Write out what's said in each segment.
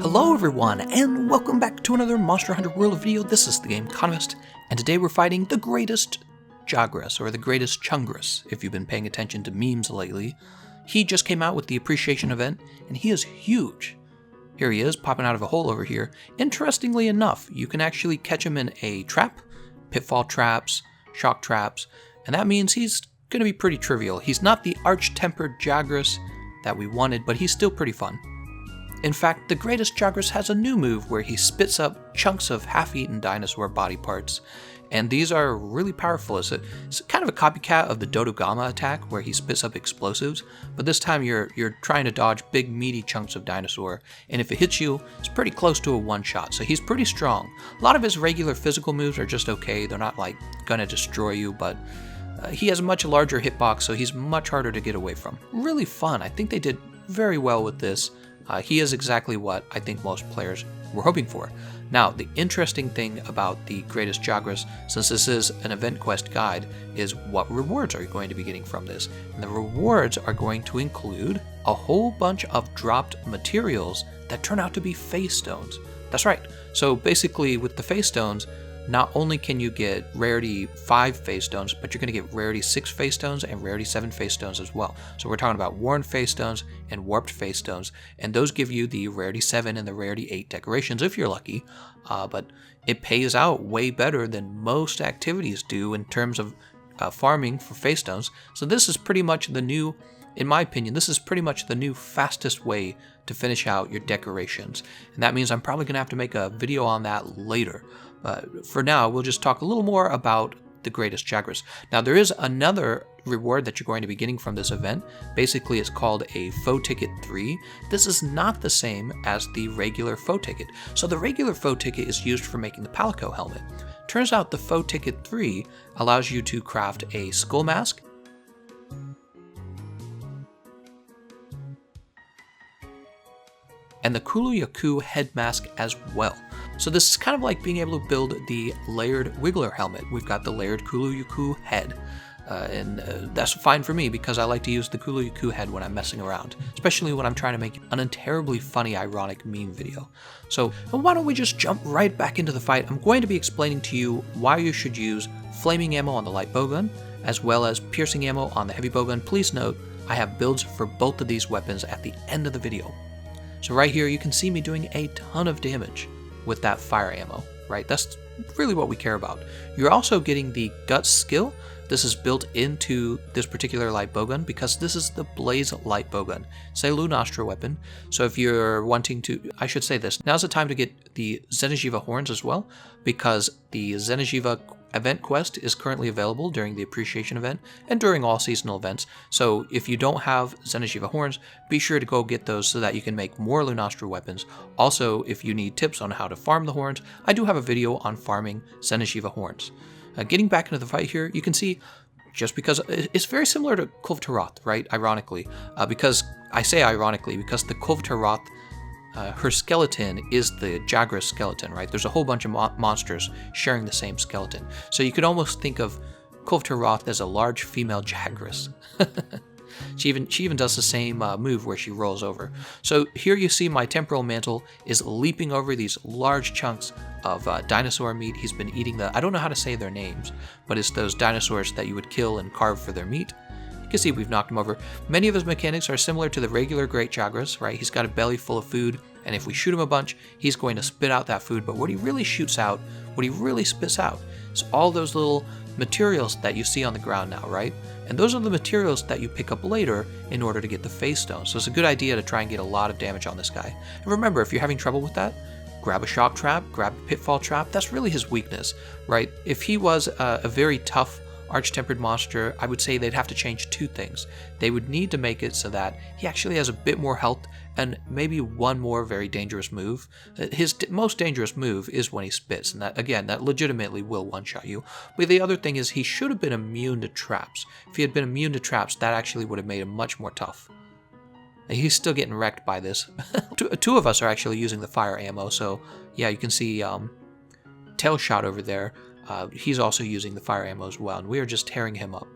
Hello everyone, and welcome back to another Monster Hunter World video. This is the Game Economist, and today we're fighting the Greatest Jagras, or the Greatest Chungras, if you've been paying attention to memes lately. He just came out with the Appreciation event, and he is huge. Here he is, popping out of a hole over here. Interestingly enough, you can actually catch him in a trap, pitfall traps, shock traps, and that means he's going to be pretty trivial. He's not the arch-tempered Jagras that we wanted, but he's still pretty fun. In fact, the Greatest Jagras has a new move where he spits up chunks of half-eaten dinosaur body parts, and these are really powerful. It's kind of a copycat of the Dodogama attack where he spits up explosives, but this time you're trying to dodge big meaty chunks of dinosaur, and if it hits you, it's pretty close to a one-shot, so he's pretty strong. A lot of his regular physical moves are just okay. They're not like gonna destroy you, but he has a much larger hitbox, so he's much harder to get away from. Really fun. I think they did very well with this. He is exactly what I think most players were hoping for. Now, the interesting thing about the Greatest Jagras, since this is an event quest guide, is what rewards are you going to be getting from this? And the rewards are going to include a whole bunch of dropped materials that turn out to be face stones. That's right. So basically, with the face stones, not only can you get rarity 5 face stones, but you're going to get rarity 6 face stones and rarity 7 face stones as well. So we're talking about worn face stones and warped face stones, and those give you the rarity 7 and the rarity 8 decorations if you're lucky, but it pays out way better than most activities do in terms of farming for face stones. So this is pretty much the new, in my opinion, this is pretty much the new fastest way to finish out your decorations. And that means I'm probably going to have to make a video on that later. For now, we'll just talk a little more about the Greatest Jagras. Now, there is another reward that you're going to be getting from this event. Basically, it's called a Faux Ticket 3. This is not the same as the regular Faux Ticket. So the regular Faux Ticket is used for making the Palico helmet. Turns out the Faux Ticket 3 allows you to craft a skull mask, and the Kulu-Yaku head mask as well. So this is kind of like being able to build the layered Wiggler helmet. We've got the layered Kulu-Yaku head, and that's fine for me because I like to use the Kulu-Yaku head when I'm messing around, especially when I'm trying to make an terribly funny, ironic meme video. So why don't we just jump right back into the fight? I'm going to be explaining to you why you should use flaming ammo on the light bowgun, as well as piercing ammo on the heavy bowgun. Please note, I have builds for both of these weapons at the end of the video. So right here, you can see me doing a ton of damage with that fire ammo, right? That's really what we care about. You're also getting the Guts skill. This is built into this particular light bowgun because this is the Blaze light bowgun. It's a Lunastra weapon, so if you're wanting to, I should say this, now's the time to get the Xeno'jiiva horns as well, because the Xeno'jiiva event quest is currently available during the Appreciation event and during all seasonal events. So if you don't have Xeno'jiiva horns, be sure to go get those so that you can make more Lunastra weapons. Also, if you need tips on how to farm the horns, I do have a video on farming Xeno'jiiva horns. Getting back into the fight here, you can see, just because it's very similar to Kulv'Taroth, right? Ironically, because I say ironically because the Kulv'Taroth, her skeleton is the Jagras skeleton, right? There's a whole bunch of monsters sharing the same skeleton. So you could almost think of Kulv'Taroth as a large female Jagras. She even does the same move where she rolls over. So here you see my temporal mantle is leaping over these large chunks of dinosaur meat. He's been eating I don't know how to say their names, but it's those dinosaurs that you would kill and carve for their meat. You can see we've knocked him over. Many of his mechanics are similar to the regular Great Jagras, right? He's got a belly full of food, and if we shoot him a bunch, he's going to spit out that food. But what he really shoots out, what he really spits out, is all those little materials that you see on the ground now, right? And those are the materials that you pick up later in order to get the face stone. So it's a good idea to try and get a lot of damage on this guy. And remember, if you're having trouble with that, grab a shock trap, grab a pitfall trap. That's really his weakness, right? If he was a very tough arch-tempered monster, I would say they'd have to change 2 things. They would need to make it so that he actually has a bit more health and maybe one more very dangerous move. His most dangerous move is when he spits, and that, again, that legitimately will one-shot you. But the other thing is he should have been immune to traps. If he had been immune to traps, that actually would have made him much more tough. He's still getting wrecked by this. Two of us are actually using the fire ammo, so yeah, you can see Tailshot over there. He's also using the fire ammo as well, and we are just tearing him up.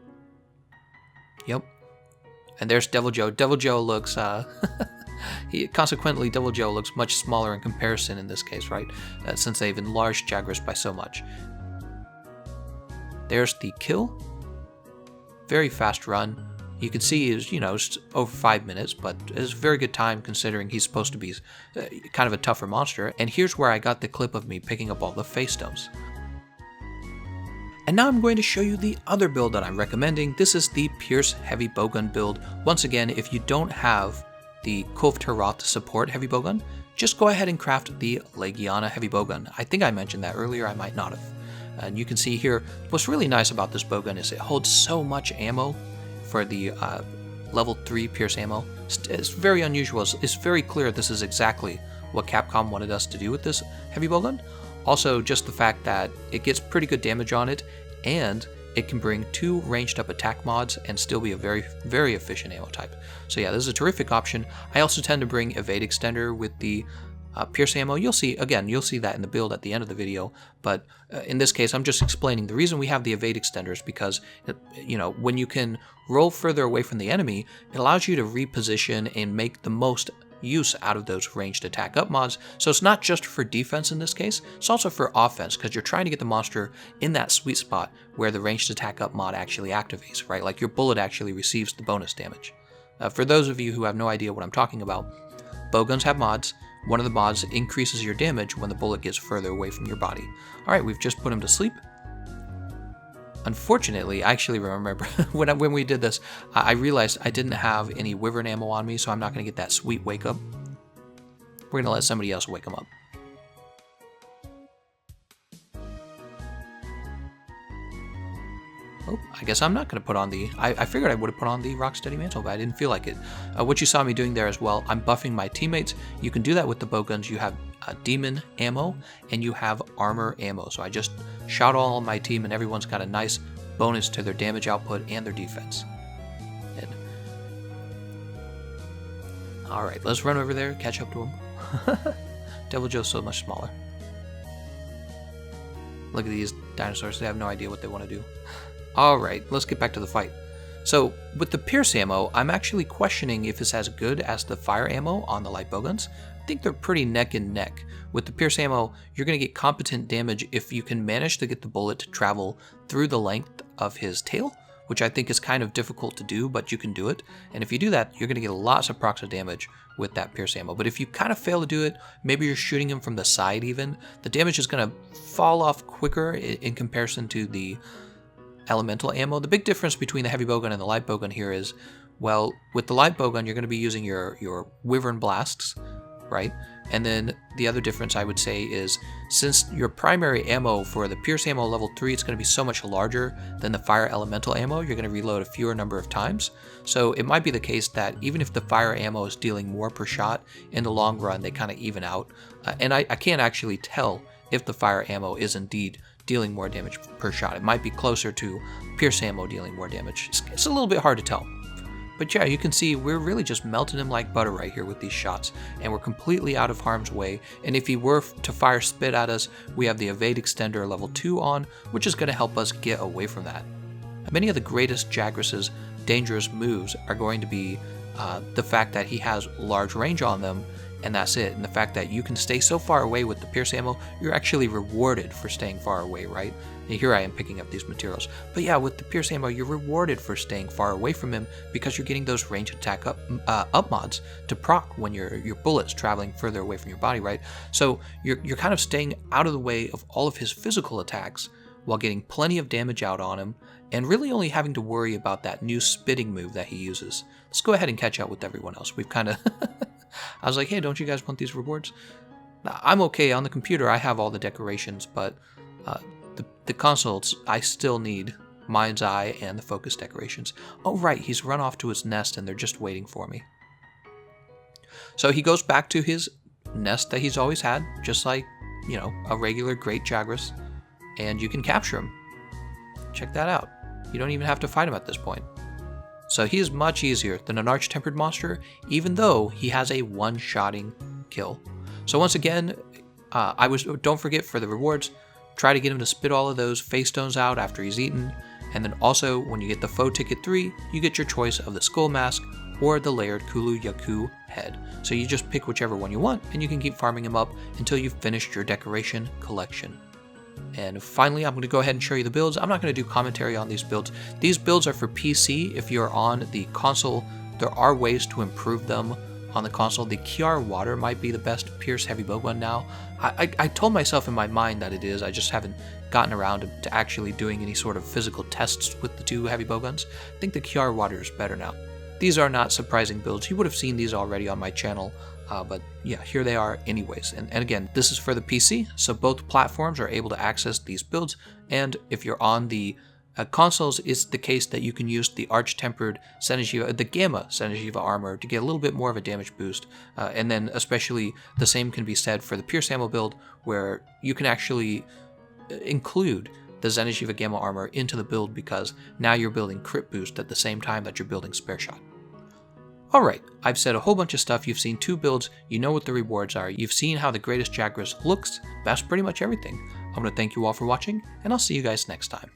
Yep. And there's Devil Joe. Devil Joe looks Consequently, Devil Joe looks much smaller in comparison in this case, right? Since they've enlarged Jagras by so much. There's the kill. Very fast run. You can see is, just over 5 minutes, but it's a very good time considering he's supposed to be kind of a tougher monster. And here's where I got the clip of me picking up all the face stones. And now I'm going to show you the other build that I'm recommending. This is the Pierce Heavy Bowgun build. Once again, if you don't have the Kulv Taroth support Heavy Bowgun, just go ahead and craft the Legiana Heavy Bowgun. I think I mentioned that earlier, I might not have. And you can see here, what's really nice about this bowgun is it holds so much ammo for the level 3 Pierce ammo. It's very unusual. It's very clear this is exactly what Capcom wanted us to do with this Heavy Bowgun. Also, just the fact that it gets pretty good damage on it, and it can bring 2 ranged up attack mods and still be a very, very efficient ammo type. So yeah, this is a terrific option. I also tend to bring Evade Extender with the Pierce ammo. You'll see that in the build at the end of the video, but in this case, I'm just explaining the reason we have the Evade Extender is because, when you can roll further away from the enemy, it allows you to reposition and make the most use out of those ranged attack up mods. So it's not just for defense in this case, it's also for offense, because you're trying to get the monster in that sweet spot where the ranged attack up mod actually activates, right? Like your bullet actually receives the bonus damage. For those of you who have no idea what I'm talking about, bowguns have mods. One of the mods increases your damage when the bullet gets further away from your body. Alright, we've just put him to sleep. Unfortunately, I actually remember when we did this, I realized I didn't have any Wyvern ammo on me, so I'm not going to get that sweet wake up. We're going to let somebody else wake him up. Oh, I guess I'm not going to put on the... I figured I would have put on the Rocksteady Mantle, but I didn't feel like it. What you saw me doing there as well, I'm buffing my teammates. You can do that with the bowguns. You have demon ammo, and you have armor ammo. So I just shot all on my team, and everyone's got a nice bonus to their damage output and their defense. And... Alright, let's run over there, catch up to him. Devil Joe's so much smaller. Look at these dinosaurs, they have no idea what they want to do. Alright, let's get back to the fight. So, with the Pierce ammo, I'm actually questioning if it's as good as the fire ammo on the light bowguns. I think they're pretty neck and neck. With the Pierce ammo, you're going to get competent damage if you can manage to get the bullet to travel through the length of his tail, which I think is kind of difficult to do, but you can do it. And if you do that, you're going to get lots of procs of damage with that Pierce ammo. But if you kind of fail to do it, maybe you're shooting him from the side even, the damage is going to fall off quicker in comparison to the elemental ammo. The big difference between the heavy bowgun and the light bowgun here is, well, with the light bowgun, you're going to be using your Wyvern blasts, right? And then the other difference I would say is, since your primary ammo for the Pierce ammo level 3, it's going to be so much larger than the fire elemental ammo, you're going to reload a fewer number of times. So it might be the case that even if the fire ammo is dealing more per shot, in the long run they kind of even out. And I can't actually tell if the fire ammo is indeed dealing more damage per shot. It might be closer to Pierce ammo dealing more damage. It's a little bit hard to tell. But yeah, you can see we're really just melting him like butter right here with these shots, and we're completely out of harm's way. And if he were to fire spit at us, we have the Evade Extender level 2 on, which is going to help us get away from that. Many of the Greatest Jagras' dangerous moves are going to be the fact that he has large range on them, and that's it. And the fact that you can stay so far away with the Pierce ammo, you're actually rewarded for staying far away, right? And here I am picking up these materials. But yeah, with the Pierce ammo, you're rewarded for staying far away from him because you're getting those range attack up mods to proc when your bullet's traveling further away from your body, right? So you're kind of staying out of the way of all of his physical attacks while getting plenty of damage out on him, and really only having to worry about that new spitting move that he uses. Let's go ahead and catch up with everyone else. We've kind of... I was like, hey, don't you guys want these rewards? I'm okay. On the computer, I have all the decorations, but the consoles, I still need Mind's Eye and the focus decorations. Oh, right, he's run off to his nest, and they're just waiting for me. So he goes back to his nest that he's always had, just like, you know, a regular Great Jagras, and you can capture him. Check that out. You don't even have to fight him at this point. So he is much easier than an Arch-Tempered monster, even though he has a one-shotting kill. So once again, don't forget for the rewards, try to get him to spit all of those face stones out after he's eaten, and then also when you get the Foe Ticket 3, you get your choice of the Skull Mask or the layered Kulu Yaku head. So you just pick whichever one you want, and you can keep farming them up until you've finished your decoration collection. And finally, I'm going to go ahead and show you the builds. I'm not going to do commentary on these builds. These builds are for PC. If you're on the console, there are ways to improve them on the console. The Kiar Water might be the best Pierce Heavy Bowgun now. I told myself in my mind that it is. I just haven't gotten around to actually doing any sort of physical tests with the two heavy bowguns. I think the Kiar Water is better now. These are not surprising builds. You would have seen these already on my channel, but yeah, here they are anyways. And again, this is for the PC, so both platforms are able to access these builds. And if you're on the consoles, it's the case that you can use the Arch-Tempered Senejiva, the Gamma Senejiva armor to get a little bit more of a damage boost. And then especially the same can be said for the Pierce Ammo build, where you can actually include the Senejiva Gamma armor into the build because now you're building crit boost at the same time that you're building spare shot. Alright, I've said a whole bunch of stuff. You've seen two builds, you know what the rewards are, you've seen how the Greatest Jagras looks. That's pretty much everything. I'm going to thank you all for watching, and I'll see you guys next time.